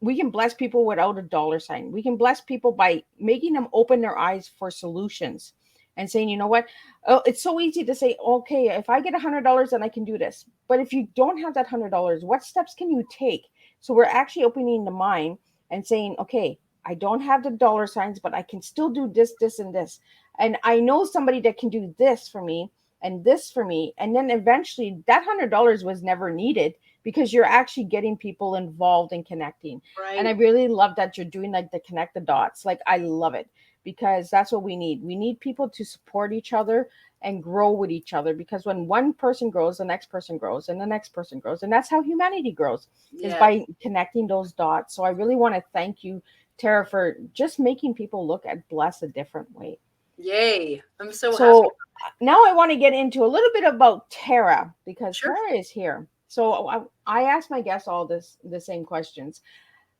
we can bless people without a dollar sign. We can bless people by making them open their eyes for solutions and saying, you know what? Oh, it's so easy to say, okay, if I get $100, then I can do this. But if you don't have that $100, what steps can you take? So we're actually opening the mind and saying, okay, I don't have the dollar signs, but I can still do this, this, and this. And I know somebody that can do this for me and this for me. And then eventually that $100 was never needed because you're actually getting people involved and connecting. Right. And I really love that you're doing like the connect the dots. Like, I love it because that's what we need. We need people to support each other and grow with each other, because when one person grows, the next person grows and the next person grows. And that's how humanity grows, is by connecting those dots. So I really want to thank you, Tara, for just making people look at bless a different way. Yay. I'm so So happy. now I want to get into a little bit about Tara, because Sure. Tara is here. So I asked my guests all the same questions,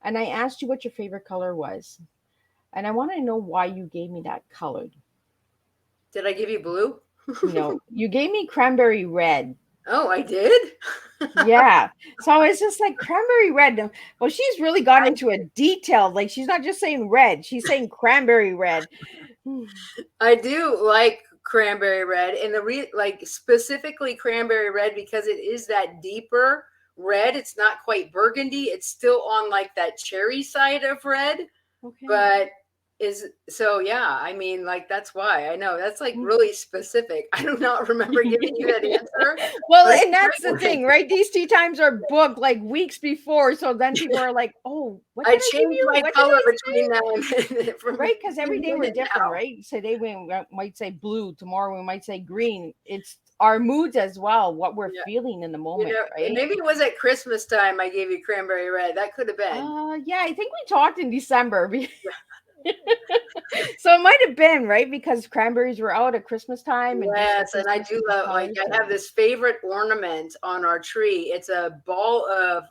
and I asked you what your favorite color was, and I want to know why you gave me that color. Did I give you blue? No, you gave me cranberry red. Oh, I did? Yeah. So it's just like cranberry red. Well, she's really gone into a detail. Like, she's not just saying red, she's saying cranberry red. I do like cranberry red, and like specifically cranberry red because it is that deeper red. It's not quite burgundy. It's still on like that cherry side of red, Okay. but yeah, I mean, like, that's why. I know that's like really specific. I do not remember giving you that answer. Well, and that's the thing, right? These tea times are booked like weeks before, so then people are like, "Oh, what did I give you? my What color did I between now and from right?" Because every day we're different, now. right? Today we might say blue, tomorrow we might say green. It's our moods as well, what we're feeling in the moment, right? Maybe it was at Christmas time I gave you cranberry red. That could have been. Yeah, I think we talked in December. So it might have been, right? Because cranberries were out at Christmas time. And yes, and I do love, like, I have this favorite ornament on our tree. It's a ball of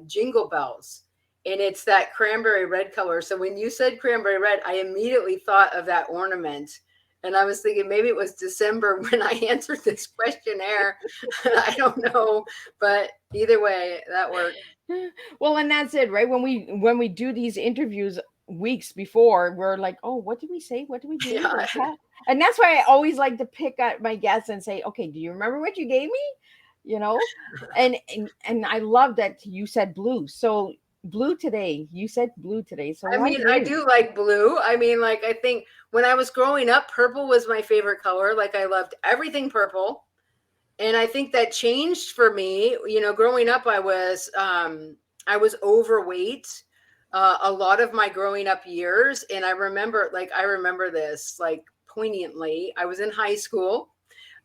jingle bells, and it's that cranberry red color. So when you said cranberry red, I immediately thought of that ornament. And I was thinking maybe it was December when I answered this questionnaire. I don't know, but either way, that worked. Well, and that's it, right? When we do these interviews weeks before, we're like, oh, what did we say? What did we do? Yeah. And that's why I always like to pick at my guests and say, okay, do you remember what you gave me? And I love that you said blue. So blue today. You said blue today. So I mean, I do like blue. I mean, like, I think when I was growing up, purple was my favorite color. Like, I loved everything purple. And I think that changed for me. Growing up, I was overweight a lot of my growing up years. And I remember this like poignantly. I was in high school.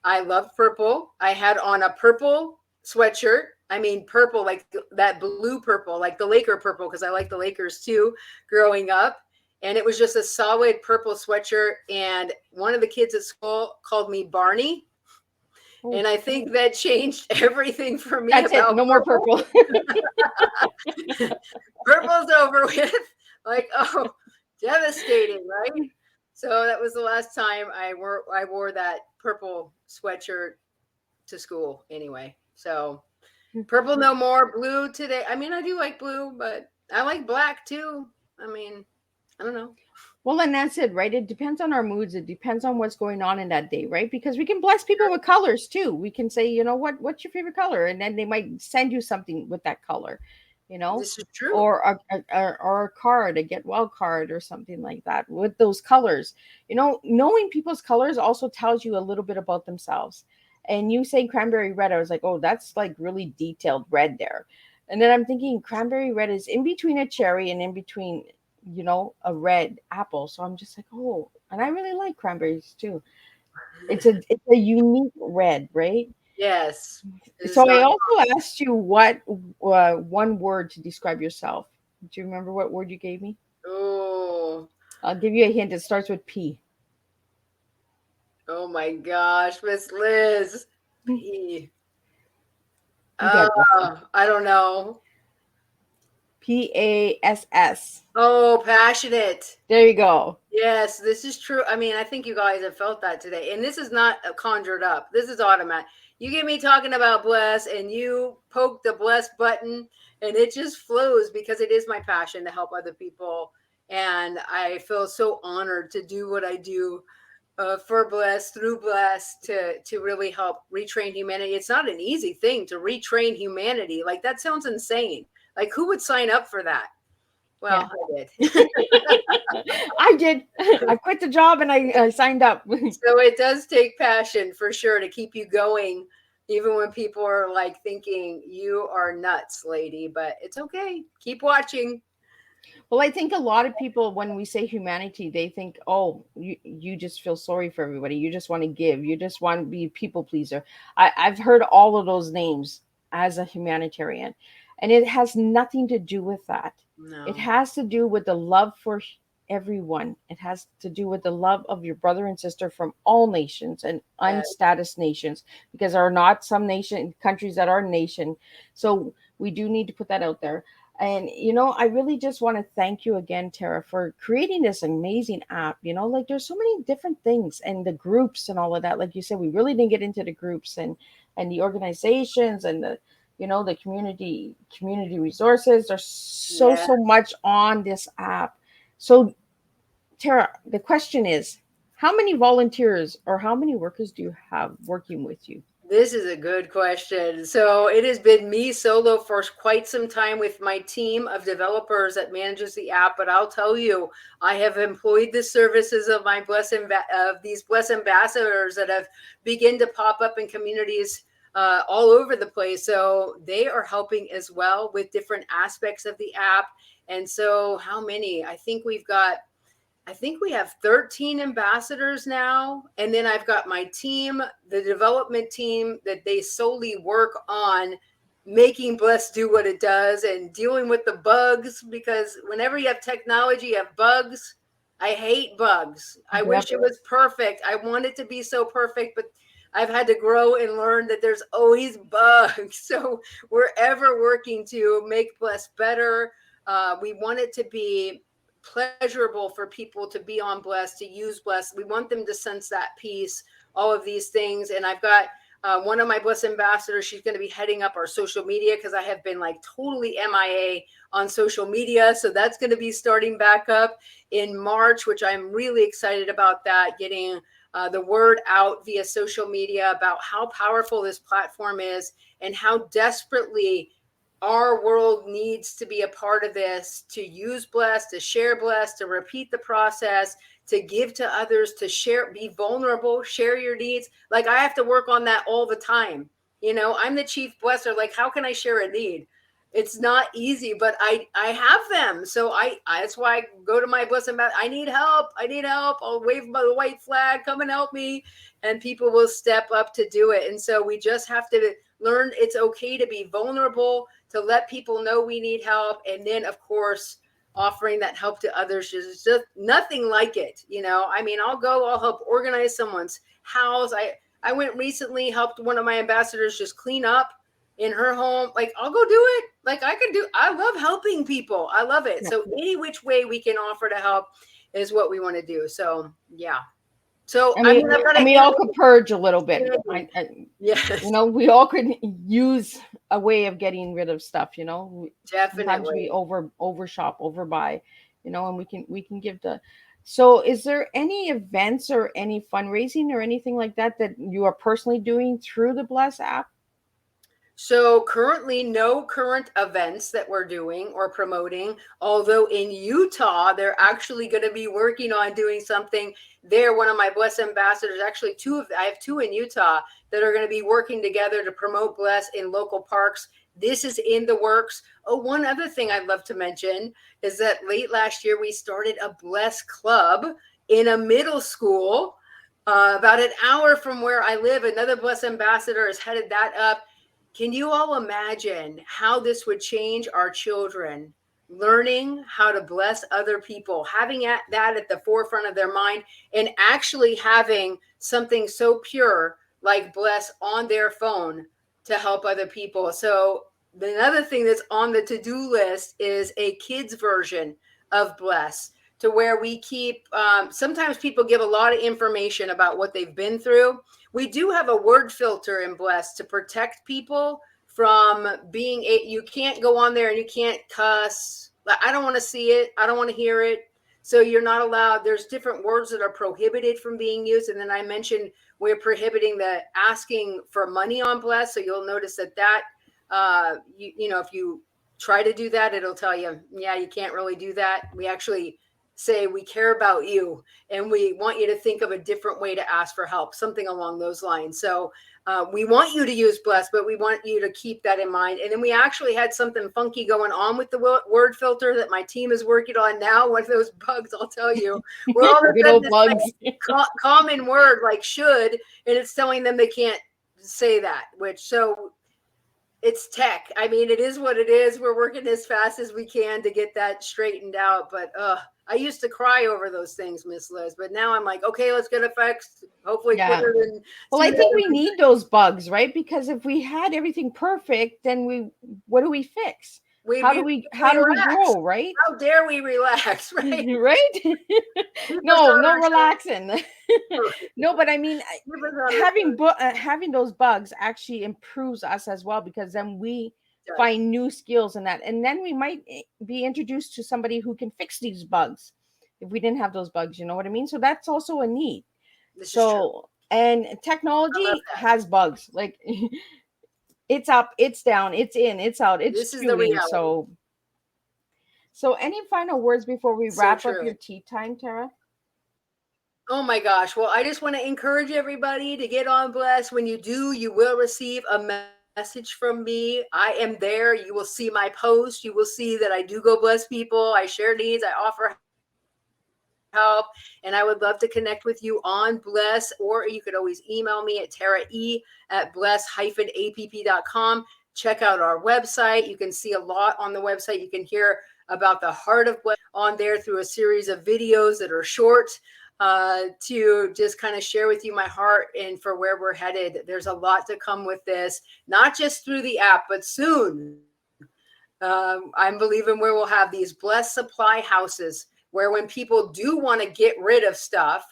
I loved purple. I had on a purple sweatshirt. I mean, purple, like that blue purple, like the Laker purple, because I like the Lakers too growing up. And it was just a solid purple sweatshirt. And one of the kids at school called me Barney. And I think that changed everything for me. That's it. No more purple. Purple's over with. Like, oh, devastating, right? So that was the last time I wore that purple sweatshirt to school anyway. So purple no more, blue today. I mean, I do like blue, but I like black too. I mean, I don't know. Well, and that's it, right? It depends on our moods. It depends on what's going on in that day, right? Because we can bless people with colors too. We can say, what's your favorite color? And then they might send you something with that color, This is true. or a card, a get well card or something like that with those colors. Knowing people's colors also tells you a little bit about themselves. And you say cranberry red, I was like, oh, that's like really detailed red there. And then I'm thinking cranberry red is in between a cherry and in between a red apple. So I'm just like, oh, and I really like cranberries too. It's a unique red, right? Yes. It is So I not. also asked you what one word to describe yourself. Do you remember what word you gave me? Oh, I'll give you a hint. It starts with P. oh my gosh, Miss Liz. You P. got this. I don't know. PASS. Oh, passionate. There you go. Yes, this is true. I mean, I think you guys have felt that today. And this is not conjured up. This is automatic. You get me talking about bless and you poke the bless button and it just flows because it is my passion to help other people. And I feel so honored to do what I do for bless through bless to really help retrain humanity. It's not an easy thing to retrain humanity. Like that sounds insane. Like who would sign up for that? Yeah. Well, I did. I did. I quit the job and I signed up. So it does take passion for sure to keep you going, even when people are like thinking you are nuts, lady. But it's okay. Keep watching. Well, I think a lot of people, when we say humanity, they think, oh, you just feel sorry for everybody. You just want to give. You just want to be a people pleaser. I've heard all of those names as a humanitarian, and it has nothing to do with that. It No. has to do with the love for everyone. It has to do with the love of your brother and sister from all nations and Yes. unstatus nations, because there are not some nation countries that are nation. So we do need to put that out there. And I really just want to thank you again, Tara, for creating this amazing app. Like there's so many different things and the groups and all of that. Like you said, we really didn't get into the groups and the organizations and the community resources. There's Yeah. so much on this app. So Tara, the question is, how many volunteers or how many workers do you have working with you? This is a good question. So it has been me solo for quite some time with my team of developers that manages the app. But I'll tell you, I have employed the services of my of these bless ambassadors that have begun to pop up in communities all over the place. So they are helping as well with different aspects of the app. And so, how many? I think we have 13 ambassadors now. And then I've got my team, the development team, that they solely work on making Bless do what it does and dealing with the bugs. Because whenever you have technology, you have bugs. I hate bugs. I Yep. wish it was perfect. I want it to be so perfect, but I've had to grow and learn that there's always bugs. So we're ever working to make Bless better. We want it to be pleasurable for people to be on Bless, to use Bless. We want them to sense that peace, all of these things. And I've got one of my Bless ambassadors. She's going to be heading up our social media because I have been like totally MIA on social media. So that's going to be starting back up in March, which I'm really excited about that, getting the word out via social media about how powerful this platform is and how desperately our world needs to be a part of this, to use Bless, to share Bless, to repeat the process, to give to others, to share, be vulnerable, share your needs. Like I have to work on that all the time. I'm the chief blesser. Like, how can I share a need? It's not easy, but I have them. So that's why I go to my Bless and I need help. I need help. I'll wave the white flag, come and help me. And people will step up to do it. And so we just have to learn it's okay to be vulnerable, to let people know we need help. And then, of course, offering that help to others is just nothing like it. I mean, I'll help organize someone's house. I went recently, helped one of my ambassadors just clean up in her home. Like, I'll go do it. Like, I love helping people. I love it. Yeah. So any which way we can offer to help is what we want to do. So, yeah. So, I mean, I've got we all could purge a little bit. yes, We all could use a way of getting rid of stuff. Sometimes definitely. we overshop, overbuy, and we can give the. So, is there any events or any fundraising or anything like that you are personally doing through the Bless app? So currently, no current events that we're doing or promoting. Although in Utah, they're actually going to be working on doing something there. One of my Bless ambassadors, actually I have two in Utah that are going to be working together to promote Bless in local parks This is in the works. Oh, one other thing I'd love to mention is that late last year, we started a Bless Club in a middle school about an hour from where I live. Another Bless ambassador has headed that up. Can you all imagine how this would change our children? Learning how to bless other people, having that at the forefront of their mind, and actually having something so pure like Bless on their phone to help other people. So another thing that's on the to-do list is a kids version of Bless, to where we keep, sometimes people give a lot of information about what they've been through. We do have a word filter in Bless to protect people from being you can't go on there and you can't cuss. I don't want to see it. I don't want to hear it. So you're not allowed. There's different words that are prohibited from being used. And then I mentioned we're prohibiting the asking for money on Bless. So you'll notice that you know, if you try to do that, it'll tell you, yeah, you can't really do that. We actually say we care about you and we want you to think of a different way to ask for help, something along those lines. So we want you to use Bless, but we want you to keep that in mind. And then we actually had something funky going on with the word filter that my team is working on now. One of those bugs, I'll tell you, where all of a sudden this like common word like should, and it's telling them they can't say that, which, so it's tech. I mean, it is what it is. We're working as fast as we can to get that straightened out. But I used to cry over those things, Miss Liz. But now I'm like, okay, let's get it fixed. Hopefully quicker than. Well, I think we need those bugs, right? Because if we had everything perfect, then what do we fix? How do we grow, right? How dare we relax, right? Right? No relaxing. No, but I mean, having those bugs actually improves us as well, because then we find new skills in that, and then we might be introduced to somebody who can fix these bugs if we didn't have those bugs. You know what I mean? So that's also a need. So, and technology has bugs. Like it's up, it's down, it's in, it's out, it's shooting. So any final words before we wrap up your tea time, Tara? Oh my gosh. Well, I just want to encourage everybody to get on Bless. When you do, you will receive a message from me. I am there. You will see my post. You will see that I do go bless people. I share needs. I offer help, and I would love to connect with you on Bless, or you could always email me at tarae@bless-app.com. Check out our website. You can see a lot on the website. You can hear about the heart of Bless on there through a series of videos that are short, to just kind of share with you my heart and for where we're headed. There's a lot to come with this, not just through the app, but soon. I'm believing where we'll have these Bless supply houses, where when people do want to get rid of stuff,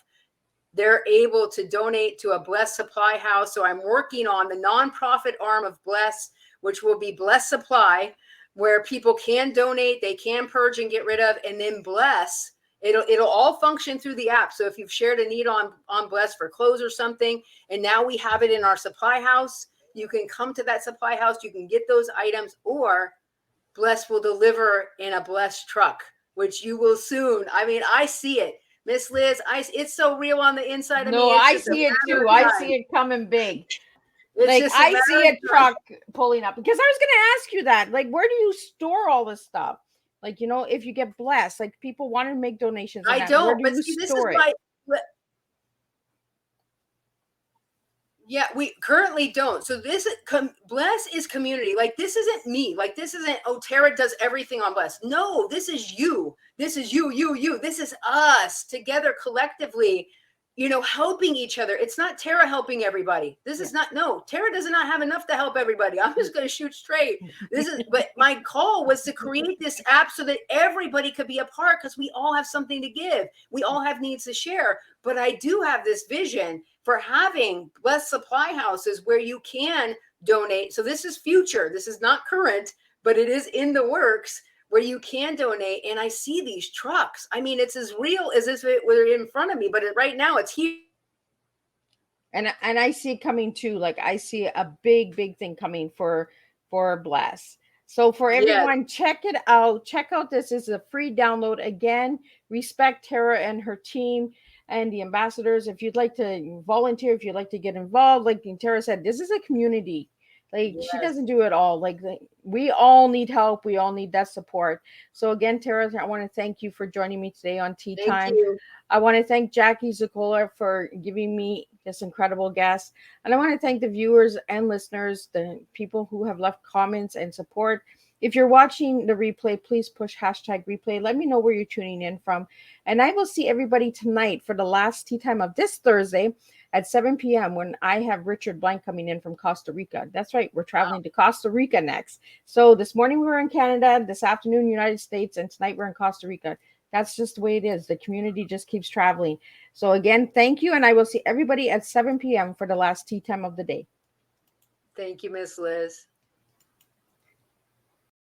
they're able to donate to a Bless supply house. So I'm working on the nonprofit arm of Bless, which will be Bless Supply, where people can donate, they can purge and get rid of, and then Bless. It'll all function through the app. So if you've shared a need on Bless for clothes or something, and now we have it in our supply house, you can come to that supply house, you can get those items, or Bless will deliver in a Bless truck, which you will soon. I mean, I see it. Miss Liz, it's so real on the inside of me. I see it too. I see it coming big. Like I see a truck pulling up, because I was going to ask you that. Like, where do you store all this stuff? Like, you know, if you get blessed, like people want to make donations. I don't, but see, this is why. Yeah, we currently don't. So this Bless is community. Like, this isn't me. Like, this isn't, oh, Tara does everything on Bless. No, this is you. This is you. This is us together collectively, you know, helping each other. It's not Tara helping everybody. This is not, no, Tara does not have enough to help everybody. I'm just going to shoot straight. But my call was to create this app so that everybody could be a part, because we all have something to give. We all have needs to share. But I do have this vision for having Bless supply houses where you can donate. So this is future. This is not current, but it is in the works, where you can donate. And I see these trucks. I mean, it's as real as if it were in front of me, but right now it's here. And I see it coming too. Like, I see a big thing coming for Bless. So for everyone, check it out. Check out this. Is a free download. Again, respect Tara and her team and the ambassadors. If you'd like to volunteer, if you'd like to get involved, like Tara said, this is a community. Like she Yes. doesn't do it all. Like we all need help. We all need that support. So again, Tara, I want to thank you for joining me today on Tea Thank Time. you. I want to thank Jackie Zucola for giving me this incredible guest. And I want to thank the viewers and listeners, the people who have left comments and support. If you're watching the replay, please push hashtag replay. Let me know where you're tuning in from. And I will see everybody tonight for the last tea time of this Thursday at 7 p.m. when I have Richard Blank coming in from Costa Rica. That's right. We're traveling to Costa Rica next. So this morning we were in Canada, this afternoon, United States, and tonight we're in Costa Rica. That's just the way it is. The community just keeps traveling. So again, thank you. And I will see everybody at 7 p.m. for the last tea time of the day. Thank you, Miss Liz.